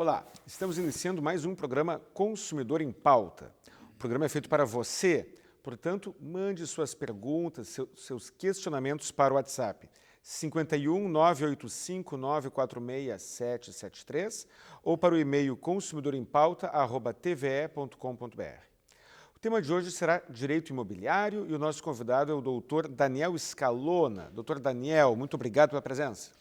Olá, estamos iniciando mais um programa Consumidor em Pauta. O programa é feito para você, portanto, mande suas perguntas, seus questionamentos para o WhatsApp 51 985 946 773 ou para o e-mail consumidorempauta@tve.com.br. O tema de hoje será Direito Imobiliário e o nosso convidado é o doutor Daniel Scalona. Doutor Daniel, muito obrigado pela presença.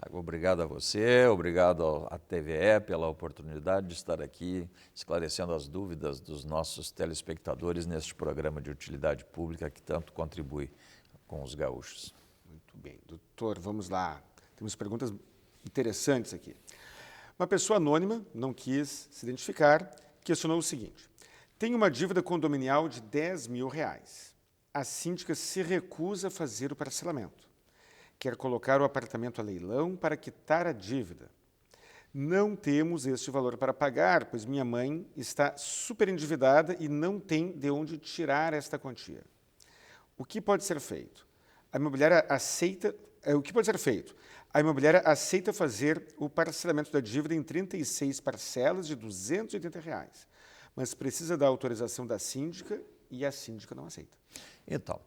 Obrigado a você, obrigado à TVE pela oportunidade de estar aqui esclarecendo as dúvidas dos nossos telespectadores neste programa de utilidade pública que tanto contribui com os gaúchos. Muito bem. Doutor, vamos lá. Temos perguntas interessantes aqui. Uma pessoa anônima, não quis se identificar, questionou o seguinte. Tenho uma dívida condominial de R$10 mil. A síndica se recusa a fazer o parcelamento. Quer colocar o apartamento a leilão para quitar a dívida. Não temos este valor para pagar, pois minha mãe está super endividada e não tem de onde tirar esta quantia. O que pode ser feito? A imobiliária aceita fazer o parcelamento da dívida em 36 parcelas de R$280, mas precisa da autorização da síndica e a síndica não aceita. Então,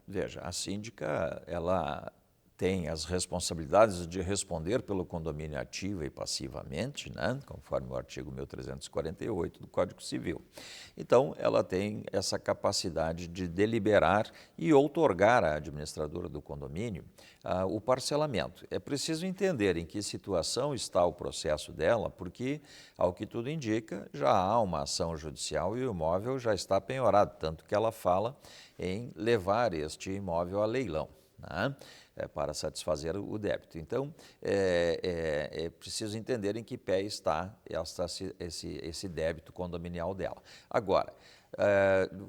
veja, a síndica ela tem as responsabilidades de responder pelo condomínio ativa e passivamente, né, conforme o artigo 1348 do Código Civil. Então, ela tem essa capacidade de deliberar e outorgar à administradora do condomínio o parcelamento. É preciso entender em que situação está o processo dela, porque, ao que tudo indica, já há uma ação judicial e o imóvel já está penhorado, tanto que ela fala em levar este imóvel a leilão, né? Para satisfazer o débito. Então, é preciso entender em que pé está esse débito condominial dela. Agora,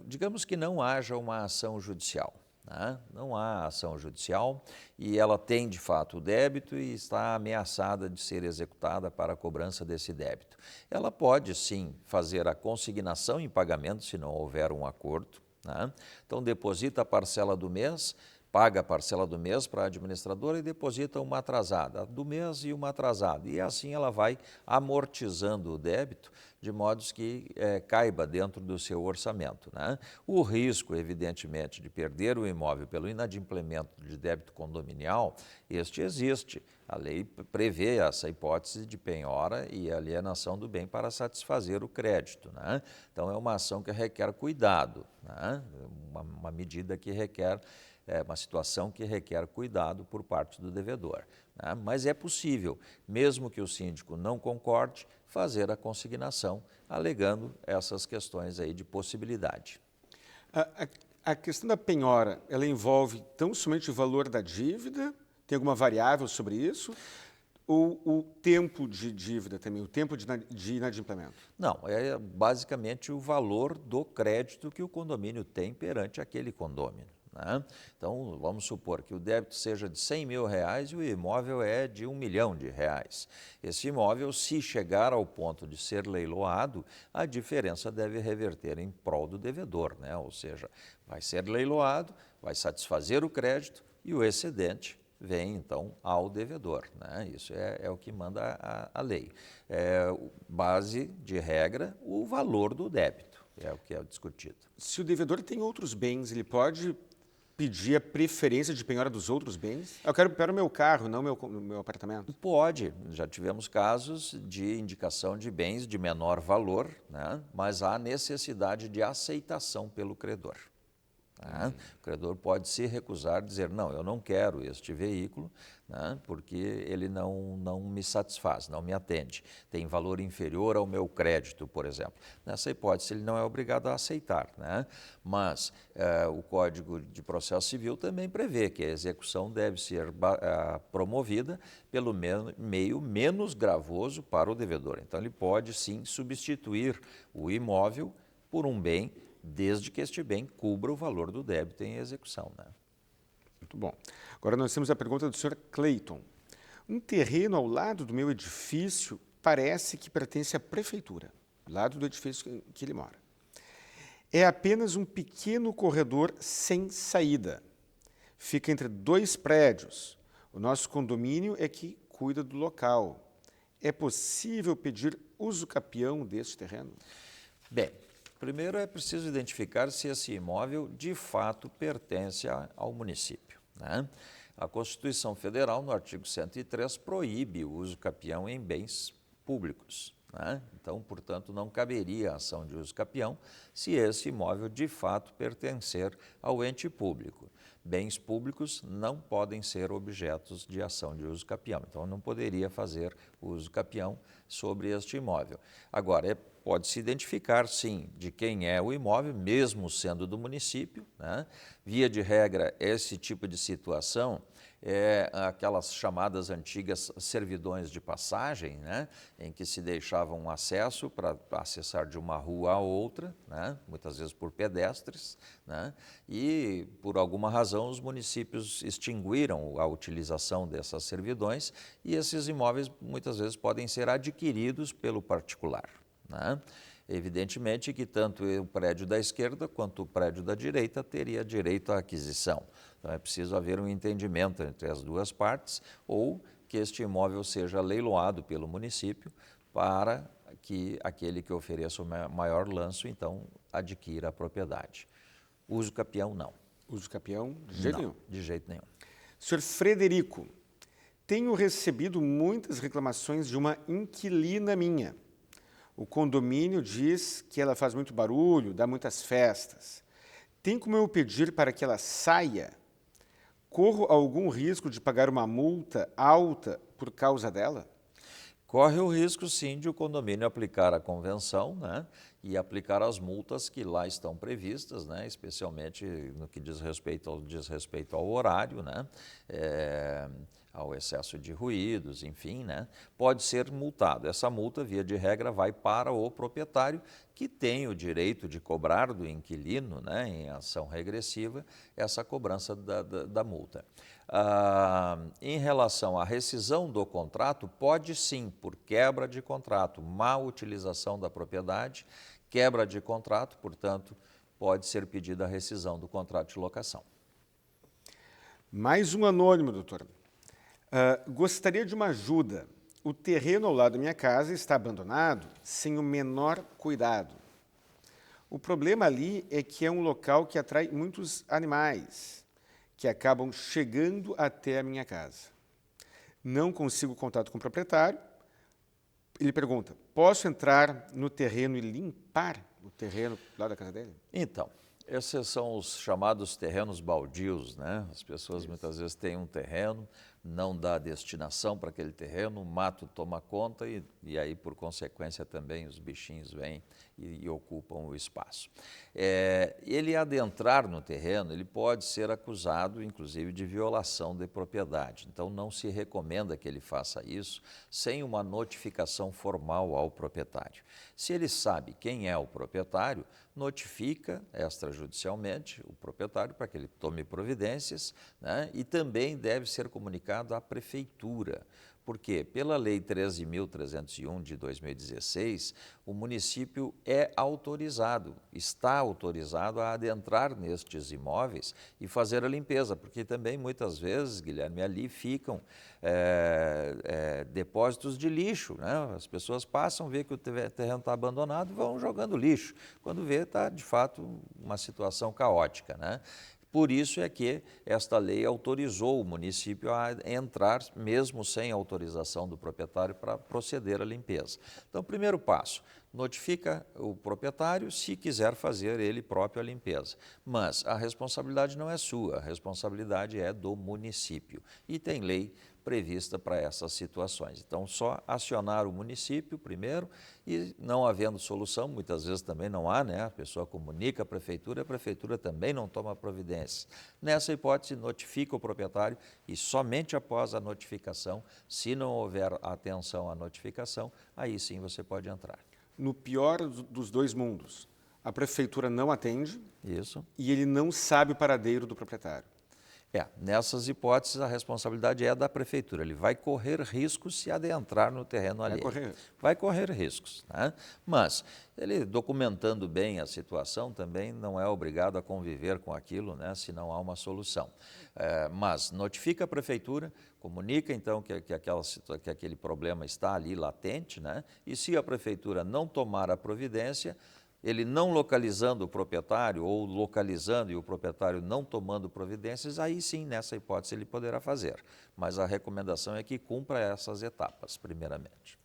digamos que não haja uma ação judicial, né? Não há ação judicial e ela tem, de fato, o débito e está ameaçada de ser executada para a cobrança desse débito. Ela pode, sim, fazer a consignação em pagamento se não houver um acordo, né? Então, deposita a parcela do mês, paga a parcela do mês para a administradora e deposita uma atrasada do mês e uma atrasada. E assim ela vai amortizando o débito de modo que caiba dentro do seu orçamento, né? O risco, evidentemente, de perder o imóvel pelo inadimplemento de débito condominial, este existe. A lei prevê essa hipótese de penhora e alienação do bem para satisfazer o crédito, né? Então, é uma ação que requer cuidado, né? Uma medida que requer uma situação que requer cuidado por parte do devedor, né? Mas é possível, mesmo que o síndico não concorde, fazer a consignação, alegando essas questões aí de possibilidade. A questão da penhora, ela envolve tão somente o valor da dívida? Tem alguma variável sobre isso? Ou o tempo de dívida também, o tempo de inadimplemento? Não, é basicamente o valor do crédito que o condomínio tem perante aquele condomínio, né? Então, vamos supor que o débito seja de R$100 mil e o imóvel é de R$1 milhão. Esse imóvel, se chegar ao ponto de ser leiloado, a diferença deve reverter em prol do devedor, né? Ou seja, vai ser leiloado, vai satisfazer o crédito e o excedente vem, então, ao devedor, né? Isso é o que manda a lei. Base de regra, o valor do débito, é o que é discutido. Se o devedor tem outros bens, ele pode pedir a preferência de penhora dos outros bens? Eu quero o meu carro, não o meu apartamento. Pode, já tivemos casos de indicação de bens de menor valor, né? Mas há necessidade de aceitação pelo credor. Né? O credor pode se recusar, dizer, não, eu não quero este veículo, né? Porque ele não me satisfaz, não me atende, tem valor inferior ao meu crédito, por exemplo. Nessa hipótese, ele não é obrigado a aceitar, né? Mas o Código de Processo Civil também prevê que a execução deve ser promovida pelo meio menos gravoso para o devedor. Então, ele pode, sim, substituir o imóvel por um bem, desde que este bem cubra o valor do débito em execução, né? Muito bom. Agora nós temos a pergunta do Sr. Clayton. Um terreno ao lado do meu edifício parece que pertence à prefeitura, ao lado do edifício em que ele mora. É apenas um pequeno corredor sem saída. Fica entre dois prédios. O nosso condomínio é que cuida do local. é possível pedir uso capião deste terreno? Bem, primeiro é preciso identificar se esse imóvel de fato pertence ao município, né? A Constituição Federal, no artigo 103, proíbe o uso capião em bens públicos, né? Então, portanto, não caberia a ação de uso capião se esse imóvel de fato pertencer ao ente público. Bens públicos não podem ser objetos de ação de uso capião, então não poderia fazer uso capião sobre este imóvel. Agora, pode-se identificar, sim, de quem é o imóvel, mesmo sendo do município, né? Via de regra, esse tipo de situação é aquelas chamadas antigas servidões de passagem, né? Em que se deixava um acesso para acessar de uma rua a outra, né? Muitas vezes por pedestres, né? E, por alguma razão, os municípios extinguiram a utilização dessas servidões e esses imóveis, muitas vezes, podem ser adquiridos pelo particular, né? Evidentemente que tanto o prédio da esquerda quanto o prédio da direita teria direito à aquisição. Então é preciso haver um entendimento entre as duas partes ou que este imóvel seja leiloado pelo município para que aquele que ofereça o maior lanço, então, adquira a propriedade. Uso capião, não. Uso capião, de jeito nenhum. De jeito nenhum. Senhor Frederico, tenho recebido muitas reclamações de uma inquilina minha. O condomínio diz que ela faz muito barulho, dá muitas festas. Tem como eu pedir para que ela saia? Corro algum risco de pagar uma multa alta por causa dela? Corre o risco, sim, de o condomínio aplicar a convenção, né, e aplicar as multas que lá estão previstas, né, especialmente no que diz respeito ao horário, né, ao excesso de ruídos, enfim, né, pode ser multado. Essa multa, via de regra, vai para o proprietário, que tem o direito de cobrar do inquilino, né, em ação regressiva, essa cobrança da multa. Em relação à rescisão do contrato, pode sim, por quebra de contrato, má utilização da propriedade, quebra de contrato, portanto, pode ser pedida a rescisão do contrato de locação. Mais um anônimo, doutor. Gostaria de uma ajuda. O terreno ao lado da minha casa está abandonado sem o menor cuidado. O problema ali é que é um local que atrai muitos animais que acabam chegando até a minha casa. Não consigo contato com o proprietário. Ele pergunta, posso entrar no terreno e limpar o terreno lá da casa dele? Então, esses são os chamados terrenos baldios, né? As pessoas muitas vezes têm um terreno, não dá destinação para aquele terreno, o mato toma conta e aí, por consequência, também os bichinhos vêm e ocupam o espaço. Ele adentrar no terreno, ele pode ser acusado, inclusive, de violação de propriedade. Então, não se recomenda que ele faça isso sem uma notificação formal ao proprietário. Se ele sabe quem é o proprietário, notifica extrajudicialmente o proprietário para que ele tome providências, né? E também deve ser comunicado à prefeitura, porque pela Lei 13.301 de 2016, o município está autorizado a adentrar nestes imóveis e fazer a limpeza, porque também muitas vezes, Guilherme, ali ficam depósitos de lixo, né? As pessoas passam, vê que o terreno está abandonado e vão jogando lixo. Quando vê, está de fato uma situação caótica, né? Por isso é que esta lei autorizou o município a entrar, mesmo sem autorização do proprietário, para proceder à limpeza. Então, primeiro passo, notifica o proprietário se quiser fazer ele próprio a limpeza. Mas a responsabilidade não é sua, a responsabilidade é do município. E tem lei prevista para essas situações. Então, só acionar o município primeiro e, não havendo solução, muitas vezes também não há, né? A pessoa comunica à prefeitura, a prefeitura também não toma providências. Nessa hipótese, notifica o proprietário e somente após a notificação, se não houver atenção à notificação, aí sim você pode entrar. No pior dos dois mundos, a prefeitura não atende. Isso. E ele não sabe o paradeiro do proprietário. Nessas hipóteses, a responsabilidade é da prefeitura. Ele vai correr riscos se adentrar no terreno alheio. Vai correr riscos. Né? Mas ele, documentando bem a situação, também não é obrigado a conviver com aquilo, né, se não há uma solução. Mas notifica a prefeitura, comunica então que aquele problema está ali latente, né? E se a prefeitura não tomar a providência, ele não localizando o proprietário ou localizando e o proprietário não tomando providências, aí sim, nessa hipótese, ele poderá fazer. Mas a recomendação é que cumpra essas etapas, primeiramente.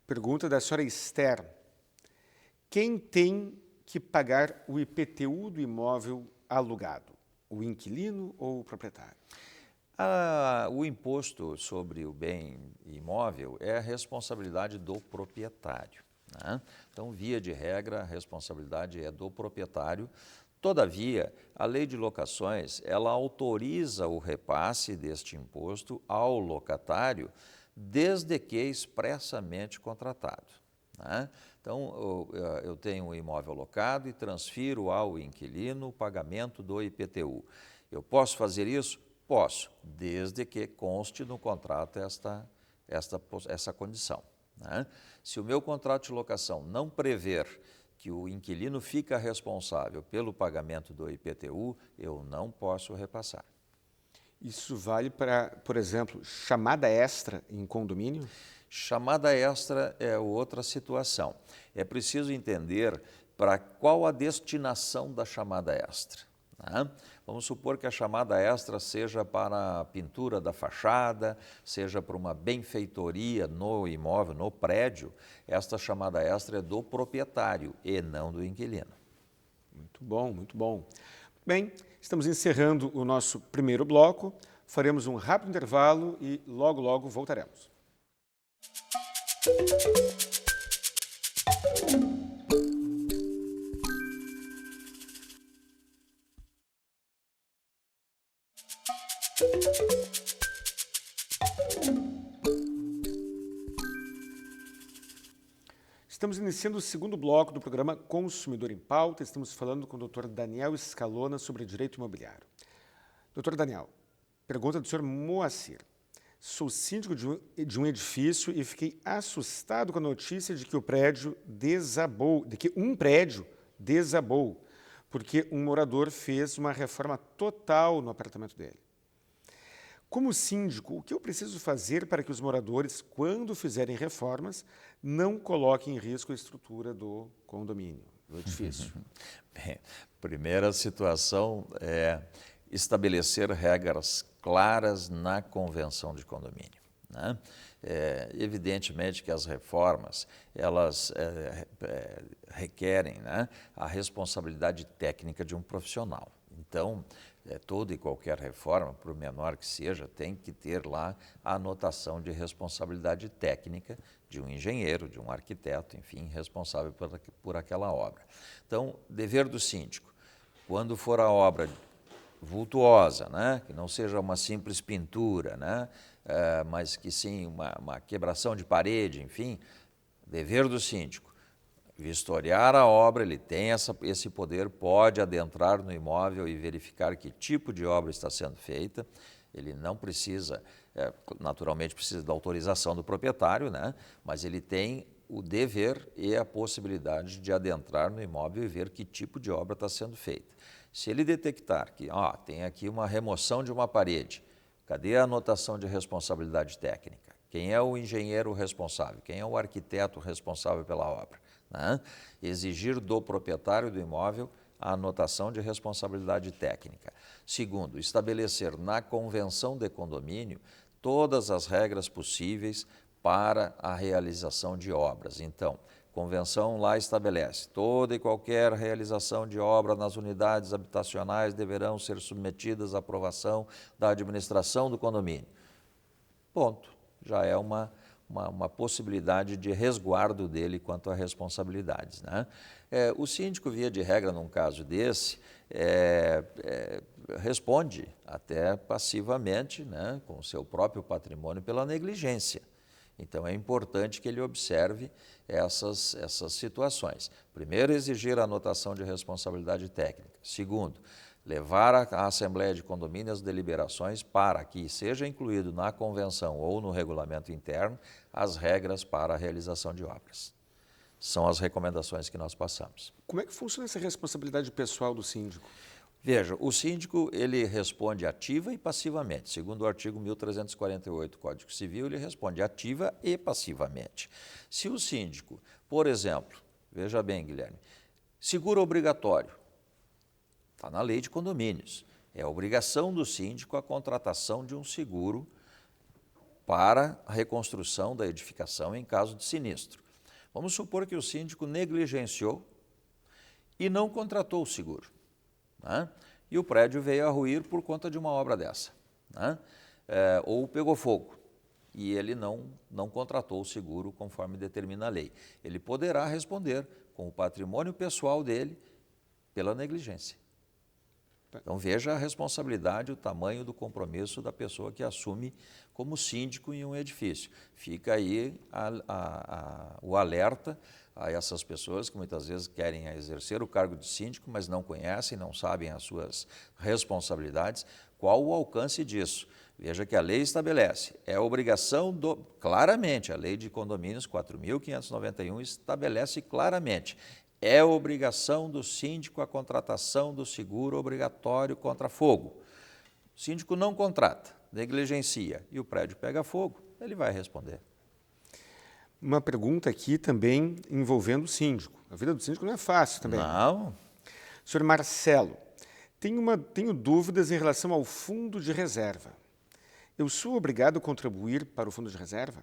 Pergunta da senhora Esther. Quem tem que pagar o IPTU do imóvel alugado? O inquilino ou o proprietário? O imposto sobre o bem imóvel é a responsabilidade do proprietário. Né? Então, via de regra, a responsabilidade é do proprietário. Todavia, a lei de locações, ela autoriza o repasse deste imposto ao locatário, desde que expressamente contratado. Né? Então, eu tenho um imóvel alocado e transfiro ao inquilino o pagamento do IPTU. Eu posso fazer isso? Posso, desde que conste no contrato essa condição. Né? Se o meu contrato de locação não prever que o inquilino fica responsável pelo pagamento do IPTU, eu não posso repassar. Isso vale para, por exemplo, chamada extra em condomínio? Chamada extra é outra situação. É preciso entender para qual a destinação da chamada extra. Né? Vamos supor que a chamada extra seja para a pintura da fachada, seja para uma benfeitoria no imóvel, no prédio. Esta chamada extra é do proprietário e não do inquilino. Muito bom, muito bom. Bem, estamos encerrando o nosso primeiro bloco. Faremos um rápido intervalo e logo, logo voltaremos. Estamos iniciando o segundo bloco do programa Consumidor em Pauta. Estamos falando com o Dr. Daniel Scalona sobre direito imobiliário. Dr. Daniel, pergunta do Sr. Moacir. Sou síndico de um edifício e fiquei assustado com a notícia de que um prédio desabou, porque um morador fez uma reforma total no apartamento dele. Como síndico, o que eu preciso fazer para que os moradores, quando fizerem reformas, não coloquem em risco a estrutura do condomínio, do edifício? Bem, primeira situação é estabelecer regras claras na convenção de condomínio. Né? Evidentemente que as reformas, elas requerem, né, a responsabilidade técnica de um profissional. Então, toda e qualquer reforma, por menor que seja, tem que ter lá a anotação de responsabilidade técnica de um engenheiro, de um arquiteto, enfim, responsável por aquela obra. Então, dever do síndico, quando for a obra vultuosa, né, que não seja uma simples pintura, né, mas que sim uma quebração de parede, enfim, dever do síndico, vistoriar a obra, ele tem esse poder, pode adentrar no imóvel e verificar que tipo de obra está sendo feita. Ele não precisa, naturalmente precisa da autorização do proprietário, né? Mas ele tem o dever e a possibilidade de adentrar no imóvel e ver que tipo de obra está sendo feita. Se ele detectar que tem aqui uma remoção de uma parede, cadê a anotação de responsabilidade técnica? Quem é o engenheiro responsável? Quem é o arquiteto responsável pela obra? Né? Exigir do proprietário do imóvel a anotação de responsabilidade técnica. Segundo, estabelecer na convenção de condomínio todas as regras possíveis para a realização de obras. Então, convenção lá estabelece: toda e qualquer realização de obra nas unidades habitacionais deverão ser submetidas à aprovação da administração do condomínio. Ponto. Já é uma possibilidade de resguardo dele quanto a responsabilidades. Né? O síndico, via de regra, num caso desse, responde até passivamente, né, com o seu próprio patrimônio pela negligência. Então, é importante que ele observe essas situações. Primeiro, exigir a anotação de responsabilidade técnica. Segundo, levar à Assembleia de Condomínio as deliberações para que seja incluído na convenção ou no regulamento interno as regras para a realização de obras. São as recomendações que nós passamos. Como é que funciona essa responsabilidade pessoal do síndico? Veja, o síndico ele responde ativa e passivamente. Segundo o artigo 1348 do Código Civil, ele responde ativa e passivamente. Se o síndico, por exemplo, veja bem, Guilherme, seguro obrigatório, está na lei de condomínios. É a obrigação do síndico a contratação de um seguro para a reconstrução da edificação em caso de sinistro. Vamos supor que o síndico negligenciou e não contratou o seguro, né? E o prédio veio a ruir por conta de uma obra dessa, né? Ou pegou fogo e ele não contratou o seguro conforme determina a lei. Ele poderá responder com o patrimônio pessoal dele pela negligência. Então veja a responsabilidade, o tamanho do compromisso da pessoa que assume como síndico em um edifício. Fica aí o alerta a essas pessoas que muitas vezes querem exercer o cargo de síndico, mas não conhecem, não sabem as suas responsabilidades. Qual o alcance disso? Veja que a lei estabelece, é obrigação claramente, a lei de condomínios 4.591 estabelece claramente, é obrigação do síndico a contratação do seguro obrigatório contra fogo. O síndico não contrata, negligencia e o prédio pega fogo, ele vai responder. Uma pergunta aqui também envolvendo o síndico. A vida do síndico não é fácil também. Não. Senhor Marcelo, tenho dúvidas em relação ao fundo de reserva. Eu sou obrigado a contribuir para o fundo de reserva?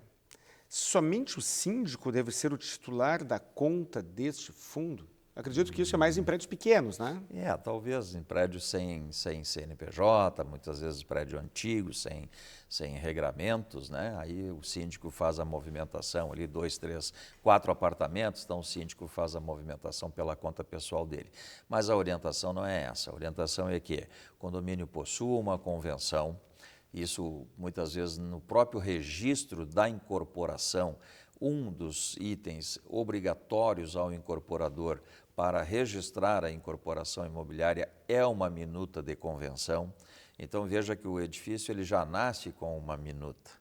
Somente o síndico deve ser o titular da conta deste fundo? Acredito que isso é mais em prédios pequenos, né? Talvez em prédios sem CNPJ, muitas vezes prédio antigo, sem regramentos, né? Aí o síndico faz a movimentação ali, 2, 3, 4 apartamentos, então o síndico faz a movimentação pela conta pessoal dele. Mas a orientação não é essa, a orientação é que o condomínio possua uma convenção. Isso, muitas vezes, no próprio registro da incorporação, um dos itens obrigatórios ao incorporador para registrar a incorporação imobiliária é uma minuta de convenção. Então, veja que o edifício ele já nasce com uma minuta,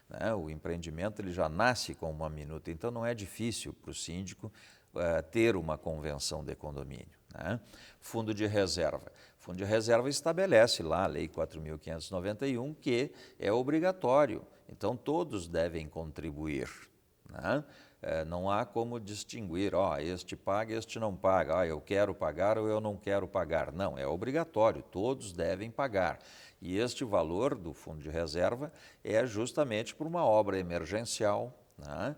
né? O empreendimento ele já nasce com uma minuta. Então, não é difícil para o síndico ter uma convenção de condomínio, né? Fundo de reserva. Fundo de reserva estabelece lá a Lei 4.591 que é obrigatório, então todos devem contribuir, né? Não há como distinguir, este paga, este não paga, eu quero pagar ou eu não quero pagar. Não, é obrigatório, todos devem pagar. E este valor do fundo de reserva é justamente por uma obra emergencial, né?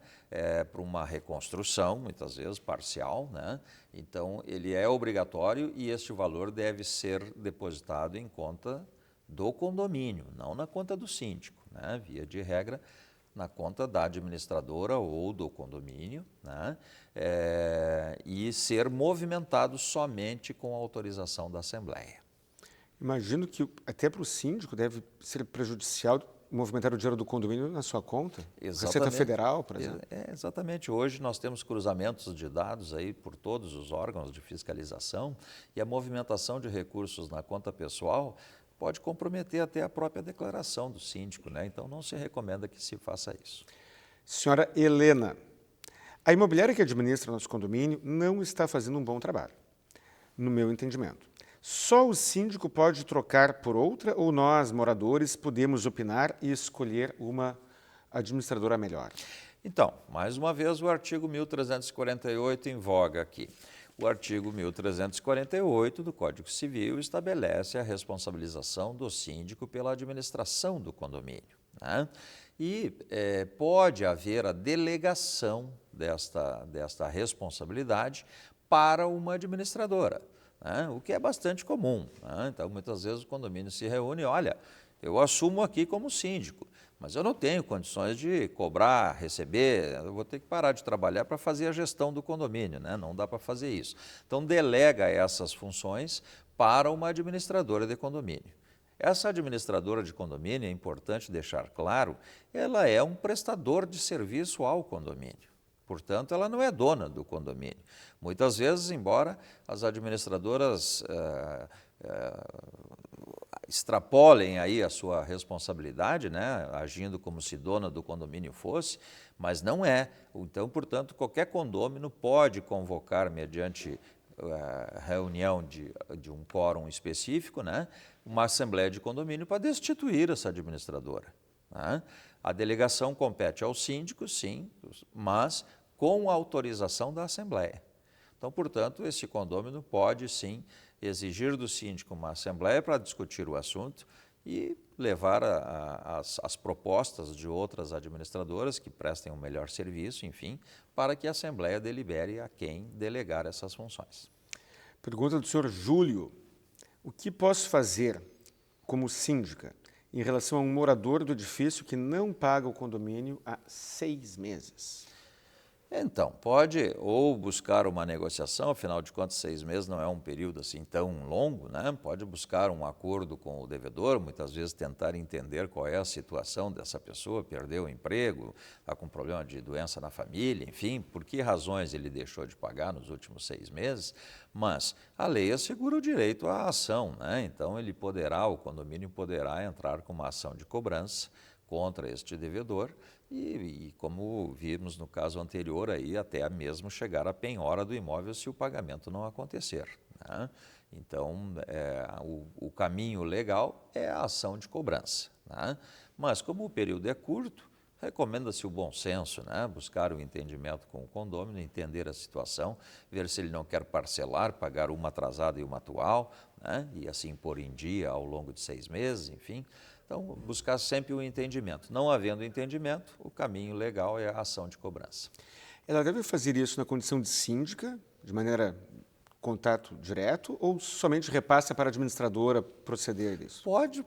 Para uma reconstrução, muitas vezes parcial, né? Então ele é obrigatório e este valor deve ser depositado em conta do condomínio, não na conta do síndico, né? Via de regra, na conta da administradora ou do condomínio, né? E ser movimentado somente com a autorização da Assembleia. Imagino que até para o síndico deve ser prejudicial movimentar o dinheiro do condomínio na sua conta? Exatamente. Receita Federal, por exemplo? Exatamente. Hoje nós temos cruzamentos de dados aí por todos os órgãos de fiscalização e a movimentação de recursos na conta pessoal pode comprometer até a própria declaração do síndico, né? Então não se recomenda que se faça isso. Senhora Helena, a imobiliária que administra nosso condomínio não está fazendo um bom trabalho, no meu entendimento. Só o síndico pode trocar por outra ou nós, moradores, podemos opinar e escolher uma administradora melhor? Então, mais uma vez o artigo 1348 em voga aqui. O artigo 1348 do Código Civil estabelece a responsabilização do síndico pela administração do condomínio, né? E pode haver a delegação desta responsabilidade para uma administradora, né? O que é bastante comum, né? Então, muitas vezes o condomínio se reúne, olha, eu assumo aqui como síndico, mas eu não tenho condições de cobrar, receber, eu vou ter que parar de trabalhar para fazer a gestão do condomínio, né? Não dá para fazer isso. Então, delega essas funções para uma administradora de condomínio. Essa administradora de condomínio, é importante deixar claro, ela é um prestador de serviço ao condomínio. Portanto, ela não é dona do condomínio. Muitas vezes, embora as administradoras extrapolem aí a sua responsabilidade, né, agindo como se dona do condomínio fosse, mas não é. Então, portanto, qualquer condômino pode convocar, mediante reunião de um quórum específico, né, uma assembleia de condomínio para destituir essa administradora, né? A delegação compete ao síndico, sim, mas com a autorização da assembleia. Então, portanto, esse condômino pode, sim, exigir do síndico uma assembleia para discutir o assunto e levar as propostas de outras administradoras que prestem um melhor serviço, enfim, para que a assembleia delibere a quem delegar essas funções. Pergunta do senhor Júlio. O que posso fazer como síndica em relação a um morador do edifício que não paga o condomínio há 6 meses? Então, pode ou buscar uma negociação, afinal de contas 6 meses não é um período assim tão longo, né? Pode buscar um acordo com o devedor, muitas vezes tentar entender qual é a situação dessa pessoa, perdeu o emprego, está com problema de doença na família, enfim, por que razões ele deixou de pagar nos últimos 6 meses, mas a lei assegura o direito à ação, né? Então o condomínio poderá entrar com uma ação de cobrança contra este devedor e como vimos no caso anterior, aí até mesmo chegar à penhora do imóvel se o pagamento não acontecer, né? Então, o caminho legal é a ação de cobrança, né? Mas como o período é curto, recomenda-se o bom senso, né? Buscar o entendimento com o condômino, entender a situação, ver se ele não quer parcelar, pagar uma atrasada e uma atual, né? E assim pôr em dia ao longo de 6 meses, enfim. Então, buscar sempre o entendimento. Não havendo entendimento, o caminho legal é a ação de cobrança. Ela deve fazer isso na condição de síndica, de maneira contato direto, ou somente repassa para a administradora proceder isso?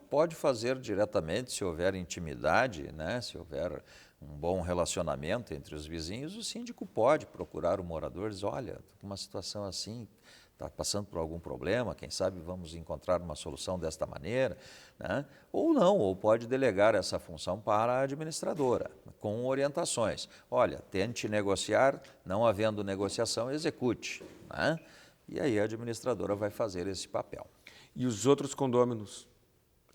Pode fazer diretamente, se houver intimidade, né? Se houver um bom relacionamento entre os vizinhos, o síndico pode procurar o morador e dizer, olha, estou com uma situação assim, está passando por algum problema, quem sabe vamos encontrar uma solução desta maneira, né? Ou não, ou pode delegar essa função para a administradora, com orientações. Olha, tente negociar, não havendo negociação, execute, né? E aí a administradora vai fazer esse papel. E os outros condôminos,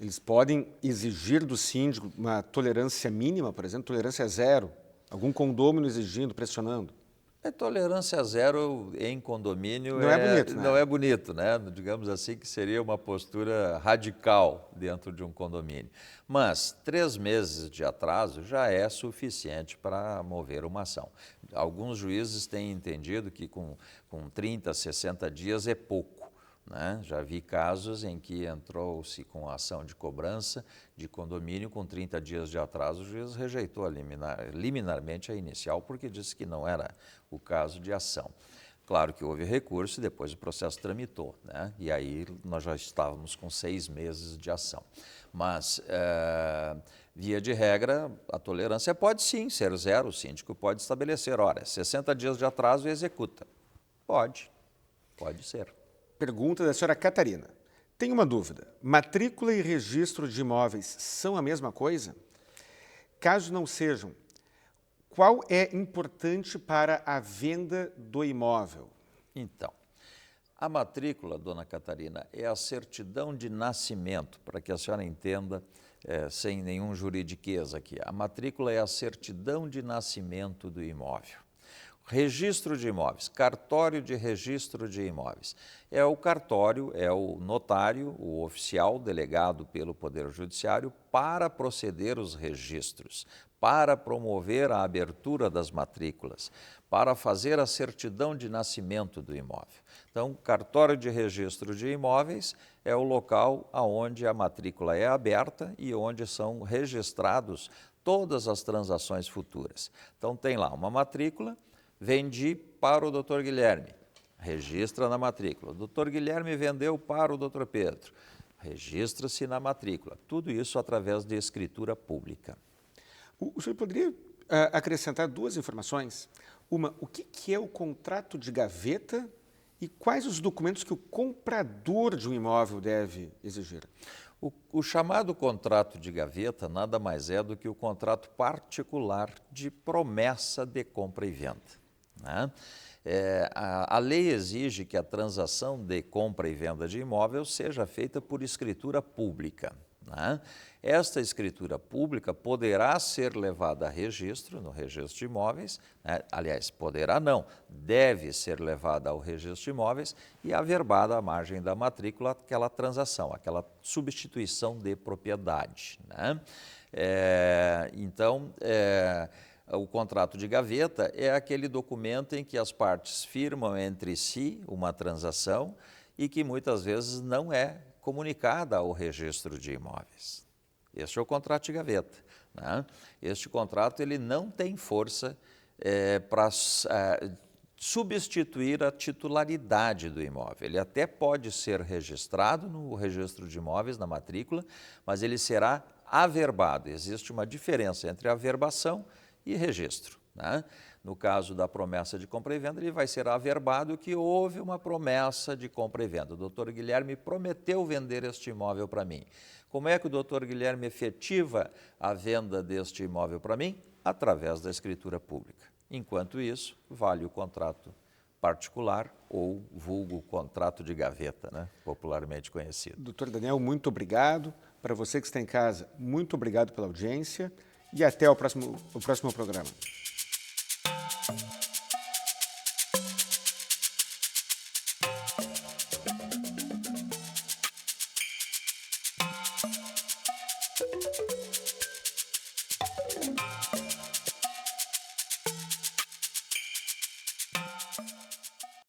eles podem exigir do síndico uma tolerância mínima, por exemplo, tolerância zero? Algum condômino exigindo, pressionando? Tolerância zero em condomínio Não é bonito, né? não é bonito, né? Digamos assim que seria uma postura radical dentro de um condomínio. Mas 3 meses de atraso já é suficiente para mover uma ação. Alguns juízes têm entendido que com 30, 60 dias é pouco, né? Já vi casos em que entrou-se com ação de cobrança de condomínio com 30 dias de atraso, o juiz rejeitou liminarmente a inicial porque disse que não era o caso de ação. Claro que houve recurso e depois o processo tramitou, né? E aí nós já estávamos com 6 meses de ação. Mas, via de regra, a tolerância pode sim ser zero, o síndico pode estabelecer, olha, 60 dias de atraso e executa. Pode ser. Pergunta da senhora Catarina. Tenho uma dúvida. Matrícula e registro de imóveis são a mesma coisa? Caso não sejam, qual é importante para a venda do imóvel? Então, a matrícula, dona Catarina, é a certidão de nascimento, para que a senhora entenda, sem nenhum juridiquês aqui. A matrícula é a certidão de nascimento do imóvel. Registro de imóveis, cartório de registro de imóveis. É o cartório, é o notário, o oficial delegado pelo Poder Judiciário para proceder os registros, para promover a abertura das matrículas, para fazer a certidão de nascimento do imóvel. Então, cartório de registro de imóveis é o local onde a matrícula é aberta e onde são registrados todas as transações futuras. Então, tem lá uma matrícula. Vendi para o Dr. Guilherme, registra na matrícula. O Dr. Guilherme vendeu para o Dr. Pedro, registra-se na matrícula. Tudo isso através de escritura pública. O senhor poderia acrescentar 2 informações? Uma, o que é o contrato de gaveta e quais os documentos que o comprador de um imóvel deve exigir? O chamado contrato de gaveta nada mais é do que o contrato particular de promessa de compra e venda, né? A lei exige que a transação de compra e venda de imóvel seja feita por escritura pública, né? Esta escritura pública poderá ser levada a registro, no registro de imóveis, né? Aliás, poderá não, deve ser levada ao registro de imóveis e averbada à margem da matrícula aquela transação, aquela substituição de propriedade, né? O contrato de gaveta é aquele documento em que as partes firmam entre si uma transação e que muitas vezes não é comunicada ao registro de imóveis. Este é o contrato de gaveta, né? Este contrato ele não tem força para substituir a titularidade do imóvel. Ele até pode ser registrado no registro de imóveis, na matrícula, mas ele será averbado. Existe uma diferença entre averbação e registro, né? No caso da promessa de compra e venda, ele vai ser averbado que houve uma promessa de compra e venda. O doutor Guilherme prometeu vender este imóvel para mim. Como é que o doutor Guilherme efetiva a venda deste imóvel para mim? Através da escritura pública. Enquanto isso, vale o contrato particular ou vulgo contrato de gaveta, né? Popularmente conhecido. Doutor Daniel, muito obrigado. Para você que está em casa, muito obrigado pela audiência e até o próximo programa.